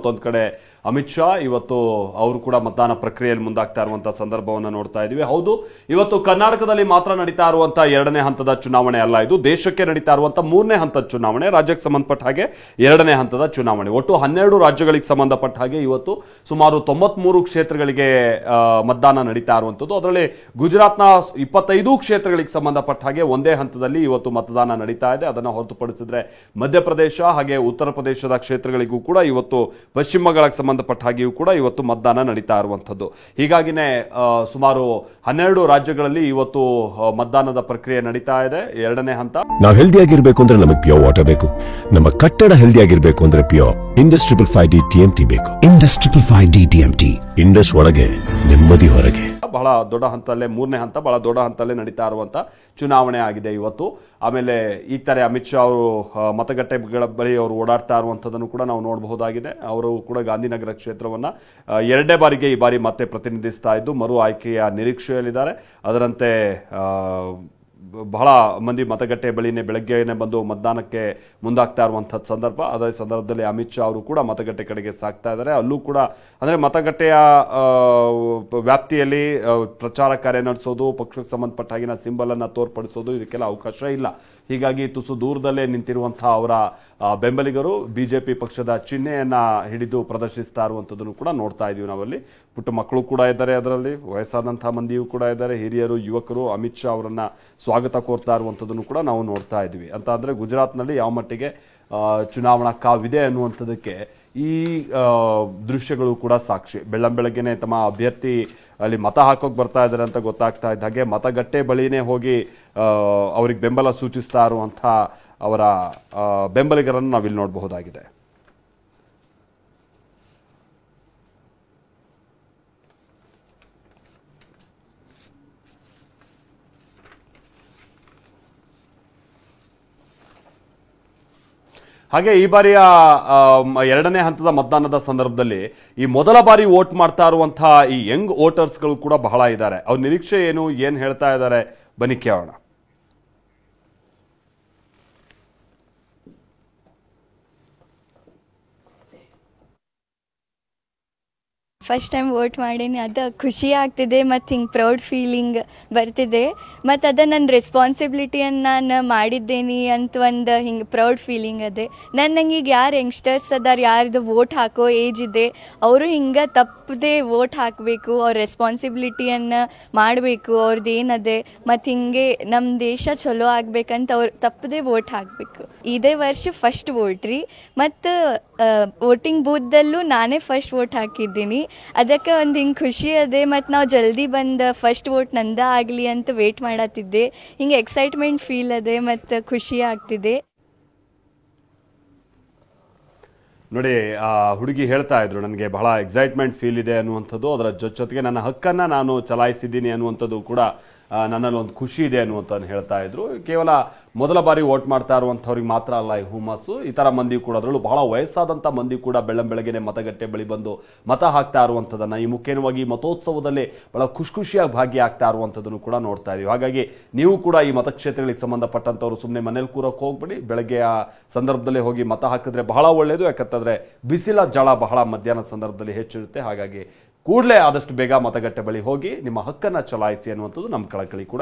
ಮತ್ತೊಂದು ಕಡೆ ಅಮಿತ್ ಶಾ ಇವತ್ತು ಅವರು ಕೂಡ ಮತದಾನ ಪ್ರಕ್ರಿಯೆಯಲ್ಲಿ ಮುಂದಾಗ್ತಾ ಇರುವಂತಹ ಸಂದರ್ಭವನ್ನು ನೋಡ್ತಾ ಇದೀವಿ. ಹೌದು, ಇವತ್ತು ಕರ್ನಾಟಕದಲ್ಲಿ ಮಾತ್ರ ನಡೀತಾ ಇರುವಂತಹ 2ನೇ ಹಂತದ ಚುನಾವಣೆ ಅಲ್ಲ, ಇದು ದೇಶಕ್ಕೆ ನಡೀತಾ ಇರುವಂತಹ 3ನೇ ಹಂತದ ಚುನಾವಣೆ, ರಾಜ್ಯಕ್ಕೆ ಸಂಬಂಧಪಟ್ಟ ಹಾಗೆ 2ನೇ ಹಂತದ ಚುನಾವಣೆ. ಒಟ್ಟು 12 ರಾಜ್ಯಗಳಿಗೆ ಸಂಬಂಧಪಟ್ಟ ಹಾಗೆ ಇವತ್ತು ಸುಮಾರು 93 ಕ್ಷೇತ್ರಗಳಿಗೆ ಮತದಾನ ನಡೀತಾ ಇರುವಂತದ್ದು. ಅದರಲ್ಲಿ ಗುಜರಾತ್ನ 25 ಕ್ಷೇತ್ರಗಳಿಗೆ ಸಂಬಂಧಪಟ್ಟ ಹಾಗೆ ಒಂದೇ ಹಂತದಲ್ಲಿ ಇವತ್ತು ಮತದಾನ ನಡೀತಾ ಇದೆ. ಅದನ್ನು ಹೊರತುಪಡಿಸಿದ್ರೆ ಮಧ್ಯಪ್ರದೇಶ ಹಾಗೆ ಉತ್ತರ ಪ್ರದೇಶದ ಕ್ಷೇತ್ರಗಳಿಗೂ ಕೂಡ ಇವತ್ತು, ಪಶ್ಚಿಮ ಬಂಗಾಳಕ್ಕೆ ಸಂಬಂಧಪಟ್ಟ ಹಾಗೆಯೂ ಕೂಡ ಇವತ್ತು ಮತದಾನ ನಡೀತಾ ಇರುವಂತದ್ದು. ಹೀಗಾಗಿನೇ ಸುಮಾರು 12 ರಾಜ್ಯಗಳಲ್ಲಿ ಇವತ್ತು ಮತದಾನದ ಪ್ರಕ್ರಿಯೆ ನಡೀತಾ ಇದೆ. 2ನೇ ಹಂತ. ನಾವು ಹೆಲ್ದಿ ಆಗಿರ್ಬೇಕು ಅಂದ್ರೆ ನಮಗೆ ಪ್ಯೂರ್ ವಾಟರ್ ಬೇಕು. ನಮ್ಮ ಕಟ್ಟಡ ಹೆಲ್ದಿ ಆಗಿರ್ಬೇಕು ಅಂದ್ರೆ ಪ್ಯೂರ್ ಇಂಡಸ್ 555D TMT ಬೇಕು. ಇಂಡಸ್ 555D TMT, ಇಂಡಸ್ ಒಳಗೆ ನೆಮ್ಮದಿ ಹೊರಗೆ. ಬಹಳ ದೊಡ್ಡ ಹಂತದಲ್ಲೇ 3ನೇ ಹಂತ ಬಹಳ ದೊಡ್ಡ ಹಂತದಲ್ಲೇ ನಡೀತಾ ಇರುವಂತ ಚುನಾವಣೆ ಆಗಿದೆ ಇವತ್ತು. ಆಮೇಲೆ ಈ ತರ ಅಮಿತ್ ಶಾ ಅವರು ಮತಗಟ್ಟೆಗಳ ಬಳಿ ಅವರು ಓಡಾಡ್ತಾ ಇರುವಂತದನ್ನು ಕೂಡ ನಾವು ನೋಡಬಹುದಾಗಿದೆ. ಅವರು ಕೂಡ ಗಾಂಧಿನಗರ ಕ್ಷೇತ್ರವನ್ನ 2ನೇ ಬಾರಿಗೆ ಈ ಬಾರಿ ಮತ್ತೆ ಪ್ರತಿನಿಧಿಸ್ತಾ ಇದ್ದು ಮರು ಆಯ್ಕೆಯ ನಿರೀಕ್ಷೆಯಲ್ಲಿದ್ದಾರೆ. ಅದರಂತೆ ಬಹಳ ಮಂದಿ ಮತಗಟ್ಟೆ ಬಳಿನೇ ಬೆಳಗ್ಗೆನೆ ಬಂದು ಮತದಾನಕ್ಕೆ ಮುಂದಾಗ್ತಾ ಇರುವಂತಹ ಸಂದರ್ಭ. ಅದೇ ಸಂದರ್ಭದಲ್ಲಿ ಅಮಿತ್ ಶಾ ಅವರು ಕೂಡ ಮತಗಟ್ಟೆ ಕಡೆಗೆ ಸಾಗ್ತಾ ಇದ್ದಾರೆ. ಅಲ್ಲೂ ಕೂಡ ಅಂದ್ರೆ ಮತಗಟ್ಟೆಯ ವ್ಯಾಪ್ತಿಯಲ್ಲಿ ಪ್ರಚಾರ ಕಾರ್ಯ ನಡೆಸೋದು, ಪಕ್ಷಕ್ಕೆ ಸಂಬಂಧಪಟ್ಟ ಹಾಗಿನ ಸಿಂಬಲ್ ಅನ್ನ ತೋರ್ಪಡಿಸೋದು ಇದಕ್ಕೆಲ್ಲ ಅವಕಾಶ ಇಲ್ಲ. ಹೀಗಾಗಿ ತುಸು ದೂರದಲ್ಲೇ ನಿಂತಿರುವಂತಹ ಅವರ ಬೆಂಬಲಿಗರು ಬಿಜೆಪಿ ಪಕ್ಷದ ಚಿಹ್ನೆಯನ್ನ ಹಿಡಿದು ಪ್ರದರ್ಶಿಸ್ತಾ ಇರುವಂತದನ್ನು ಕೂಡ ನೋಡ್ತಾ ಇದೀವಿ ನಾವಲ್ಲಿ. ಪುಟ್ಟ ಮಕ್ಕಳು ಕೂಡ ಇದ್ದಾರೆ, ಅದರಲ್ಲಿ ವಯಸ್ಸಾದಂತಹ ಮಂದಿಯೂ ಕೂಡ ಇದ್ದಾರೆ, ಹಿರಿಯರು, ಯುವಕರು ಅಮಿತ್ ಶಾ ಅವರನ್ನ ಸ್ವಾಗತ ಕೋರ್ತಾ ಇರುವಂತದನ್ನು ಕೂಡ ನಾವು ನೋಡ್ತಾ ಇದ್ವಿ. ಅಂತ ಅಂದ್ರೆ ಗುಜರಾತ್ನಲ್ಲಿ ಯಾವ ಮಟ್ಟಿಗೆ ಚುನಾವಣಾ ಕಾವಿದೆ ಅನ್ನುವಂಥದ್ದಕ್ಕೆ ಈ ದೃಶ್ಯಗಳು ಕೂಡ ಸಾಕ್ಷಿ. ಬೆಳ್ಳಂಬೆಳಗ್ಗೆನೆ ತಮ್ಮ ಅಭ್ಯರ್ಥಿ ಅಲ್ಲಿ ಮತ ಹಾಕೋಕೆ ಬರ್ತಾ ಇದ್ದಾರೆ ಅಂತ ಗೊತ್ತಾಗ್ತಾ ಇದ್ದ ಹಾಗೆ ಮತಗಟ್ಟೆ ಬಳಿನೇ ಹೋಗಿ ಅವ್ರಿಗೆ ಬೆಂಬಲ ಸೂಚಿಸ್ತಾ ಇರುವಂತಹ ಅವರ ಬೆಂಬಲಿಗರನ್ನು ನಾವಿಲ್ಲಿ ನೋಡಬಹುದಾಗಿದೆ. ಹಾಗೆ ಈ ಬಾರಿಯ 2ನೇ ಹಂತದ ಮತದಾನದ ಸಂದರ್ಭದಲ್ಲಿ ಈ ಮೊದಲ ಬಾರಿ ವೋಟ್ ಮಾಡ್ತಾ ಇರುವಂತಹ ಈ ಯಂಗ್ ವೋಟರ್ಸ್ಗಳು ಕೂಡ ಬಹಳ ಇದ್ದಾರೆ. ಅವ್ರ ನಿರೀಕ್ಷೆ ಏನ್ ಹೇಳ್ತಾ ಇದ್ದಾರೆ ಬನ್ನಿ ಕೇಳೋಣ. ಫಸ್ಟ್ ಟೈಮ್ ವೋಟ್ ಮಾಡೀನಿ, ಅದು ಖುಷಿ ಆಗ್ತಿದೆ ಮತ್ತು ಹಿಂಗೆ ಪ್ರೌಡ್ ಫೀಲಿಂಗ್ ಬರ್ತಿದೆ. ಮತ್ತು ಅದು ನನ್ನ ರೆಸ್ಪಾನ್ಸಿಬಿಲಿಟಿಯನ್ನು ನಾನು ಮಾಡಿದ್ದೇನೆ ಅಂತ ಒಂದು ಹಿಂಗೆ ಪ್ರೌಡ್ ಫೀಲಿಂಗ್ ಅದೇ. ನಂಗೆ ಈಗ ಯಾರು ಯಂಗ್ಸ್ಟರ್ಸ್ ಅದಾರ, ಯಾರ್ದು ವೋಟ್ ಹಾಕೋ ಏಜ್ ಇದೆ, ಅವರು ಹಿಂಗೆ ತಪ್ಪದೆ ವೋಟ್ ಹಾಕಬೇಕು, ಅವ್ರ ರೆಸ್ಪಾನ್ಸಿಬಿಲಿಟಿಯನ್ನು ಮಾಡಬೇಕು, ಅವ್ರದ್ದು ಏನದೆ. ಮತ್ತು ಹಿಂಗೆ ನಮ್ಮ ದೇಶ ಚಲೋ ಆಗ್ಬೇಕಂತ ಅವ್ರು ತಪ್ಪದೆ ವೋಟ್ ಹಾಕಬೇಕು. ಇದೇ ವರ್ಷ ಫಸ್ಟ್ ವೋಟ್ ರೀ, ಮತ್ತು ವೋಟಿಂಗ್ ಬೂತ್ದಲ್ಲೂ ನಾನೇ ಫಸ್ಟ್ ವೋಟ್ ಹಾಕಿದ್ದೀನಿ. ಅದಕ್ಕೆ ಒಂದು ಹಿಂಗೆ ಖುಷಿ ಅದೇ. ಮತ್ತು ನಾವು ಜಲ್ದಿ ಬಂದು ಫಸ್ಟ್ ವೋಟ್ ನಂದ ಆಗಲಿ ಅಂತ ವೇಟ್ ಮಾಡತ್ತಿದ್ದೆ. ಹಿಂಗೆ ಎಕ್ಸೈಟ್ಮೆಂಟ್ ಫೀಲ್ ಅದೇ ಮತ್ತು ಖುಷಿ ಆಗ್ತಿದೆ. ನೋಡಿ, ಆ ಹುಡುಗಿ ಹೇಳ್ತಾ ಇದ್ರು, ನನಗೆ ಬಹಳ ಎಕ್ಸೈಟ್ಮೆಂಟ್ ಫೀಲ್ ಇದೆ ಅನ್ನುವಂಥದ್ದು. ಅದರ ಜೊತೆಗೆ ನನ್ನ ಹಕ್ಕನ್ನು ನಾನು ಚಲಾಯಿಸಿದ್ದೀನಿ ಅನ್ನುವಂಥದ್ದು ಕೂಡ ನನ್ನಲ್ಲಿ ಒಂದು ಖುಷಿ ಇದೆ ಅನ್ನುವಂಥದ್ದು ಹೇಳ್ತಾ ಇದ್ರು. ಕೇವಲ ಮೊದಲ ಬಾರಿ ವೋಟ್ ಮಾಡ್ತಾ ಇರುವಂಥವ್ರಿಗೆ ಮಾತ್ರ ಅಲ್ಲ ಈ ಹುಮ್ಮಸ್ಸು, ಈ ಥರ ಮಂದಿ ಕೂಡ, ಅದರಲ್ಲೂ ಬಹಳ ವಯಸ್ಸಾದಂಥ ಮಂದಿ ಕೂಡ ಬೆಳಗ್ಗೆನೆ ಮತಗಟ್ಟೆ ಬಳಿ ಬಂದು ಮತ ಹಾಕ್ತಾ ಇರುವಂಥದ್ದನ್ನು, ಈ ಮುಖ್ಯವಾಗಿ ಮತೋತ್ಸವದಲ್ಲಿ ಬಹಳ ಖುಷಿಯಾಗಿ ಭಾಗಿಯಾಗ್ತಾ ಇರುವಂಥದ್ದನ್ನು ಕೂಡ ನೋಡ್ತಾ ಇದೀವಿ. ಹಾಗಾಗಿ ನೀವು ಕೂಡ ಈ ಮತಕ್ಷೇತ್ರಗಳಿಗೆ ಸಂಬಂಧಪಟ್ಟಂಥವ್ರು ಸುಮ್ಮನೆ ಮನೇಲಿ ಕೂರಕ್ಕೆ ಹೋಗ್ಬೇಡಿ, ಬೆಳಗ್ಗೆಯ ಸಂದರ್ಭದಲ್ಲೇ ಹೋಗಿ ಮತ ಹಾಕಿದ್ರೆ ಬಹಳ ಒಳ್ಳೆಯದು. ಯಾಕಂತಂದ್ರೆ ಬಿಸಿಲ ಜಳ ಬಹಳ ಮಧ್ಯಾಹ್ನದ ಸಂದರ್ಭದಲ್ಲಿ ಹೆಚ್ಚಿರುತ್ತೆ. ಹಾಗಾಗಿ ಕೂಡಲೇ ಆದಷ್ಟು ಬೇಗ ಮತಗಟ್ಟೆ ಬಳಿ ಹೋಗಿ ನಿಮ್ಮ ಹಕ್ಕನ್ನು ಚಲಾಯಿಸಿ ಅನ್ನುವಂಥದ್ದು ನಮ್ಮ ಕಳಕಳಿ ಕೂಡ.